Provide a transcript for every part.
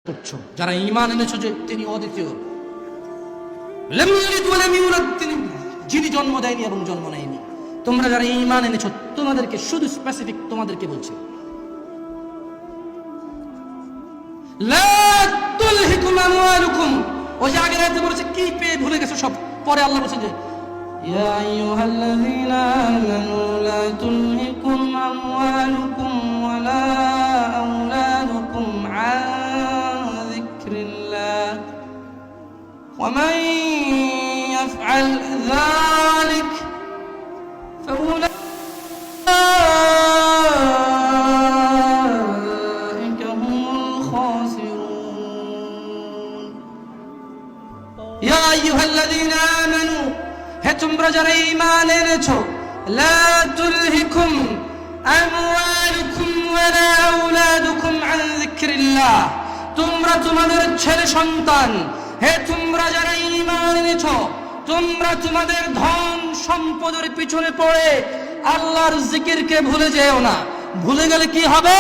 করছো, যারা ঈমান এনেছো যে তিনি অদ্বিতীয়, লাম ইয়ালিদ ওয়া লাম ইউলাদ, তিনি যিনি জন্ম দেয়নি এবং জন্ম নেয়নি। তোমরা যারা ঈমান এনেছো তোমাদেরকে শুধু স্পেসিফিক তোমাদেরকে বলছে, লা তুলহিকুম আমওয়ালুকুম। ওই যে আগের আয়াতে বলেছে কি পেয়ে ভুলে গেছো সব, পরে আল্লাহ বলেছেন যে ইয়া আইয়ুহাল্লাযীনা আমানু লা তুলহিকুম আমওয়ালুকুম ওয়া লা আওলাদুকুম আন যিকরিল্লাহ ওয়া মান ইয়াফআল যালিক ফাউলাইকা ইয়া আইয়ুহাল্লাযীনা আমানু, হে তোমরা যারা ঈমান এনেছো, লা তুলহিকুম আমওয়ালুকুম ওয়া লা আওলাদুকুম আন যিকরিল্লাহ, তোমরা তোমাদের ছেলে সন্তান, হে তোমরা যারা ঈমান এনেছো, তোমরা তোমাদের ধন সম্পদের পিছনে পড়ে আল্লাহর জিকিরকে ভুলে যেও না। ভুলে গেলে কি হবে?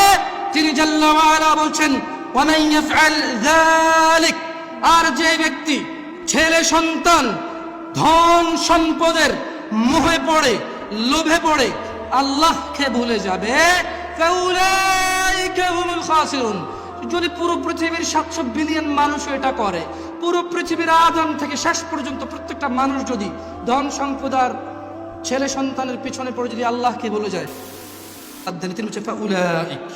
তিনি জাল্লা ওয়া আলা বলছেন ওয়া মান ইয়াফআল যালিক, আর যে ব্যক্তি ছেলে সন্তান ধন সম্পদের মোহে পড়ে লোভে পড়ে আল্লাহকে ভুলে যাবে, ফাউলাইকা হুমুল খাসিরুন। যদি পুরো পৃথিবীর 700 বিলিয়ন মানুষ এটা করে, পুরো পৃথিবীর আদম থেকে শেষ পর্যন্ত প্রত্যেকটা মানুষ যদি ধন সম্পদার ছেলে সন্তানের পিছনে পড়ে যদি আল্লাহকে ভুলে যায়, তিনি হচ্ছে ফাউলাইক,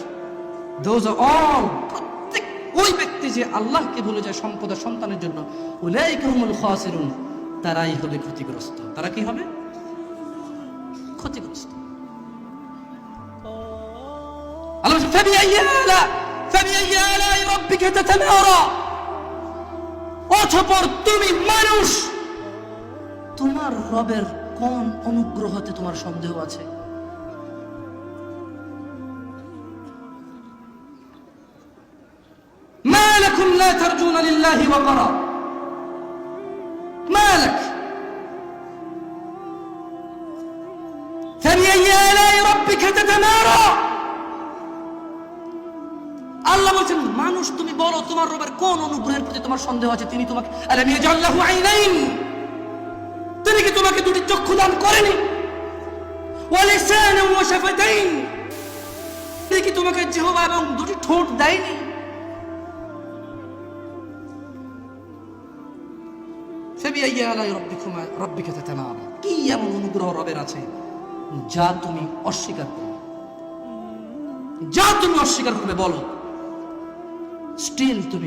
দোজ আর অল, প্রত্যেক ওই ব্যক্তি যে আল্লাহকে ভুলে যায় সম্পদের সন্তানের জন্য, উলাইকা হুমুল খাসিরুন, তারাই হবে ক্ষতিগ্রস্ত। তারা কি হবে? ক্ষতিগ্রস্ত। আল্লাহ বলেন ফাবিআইয়ি আলা'i রাব্বিকা তাতামারা, অতঃপর তুমি মানুষ তোমার রবের কোন অনুগ্রহতে তোমার সন্দেহ আছে? মা লাকুম লা তারজুনা লিল্লাহি ওয়াকারা, মালাক ফাবিআইয়ি আলা'i রাব্বিকা তাতামারা। আল্লাহ বলছেন মানুষ তুমি বলো তোমার রবের কোন অনুগ্রহের প্রতি তোমার সন্দেহ আছে? তিনি তোমাকে আলাম ইয়াজআল লাহু আইনাইন, তিনি কি তোমাকে দুটি চক্ষু দান করেনি? ওয়া লিসানান ওয়া শাফাতাইন, তিনি কি তোমাকে জিহ্বা এবং দুটি ঠোঁট দেয়নি? ফাবিআইয়ি আলা'i রাব্বিকা তাতামারা, কি এমন অনুগ্রহ রবের আছে যা তুমি অস্বীকার করবে? যা তুমি অস্বীকার করবে বলো, স্টিল তুমি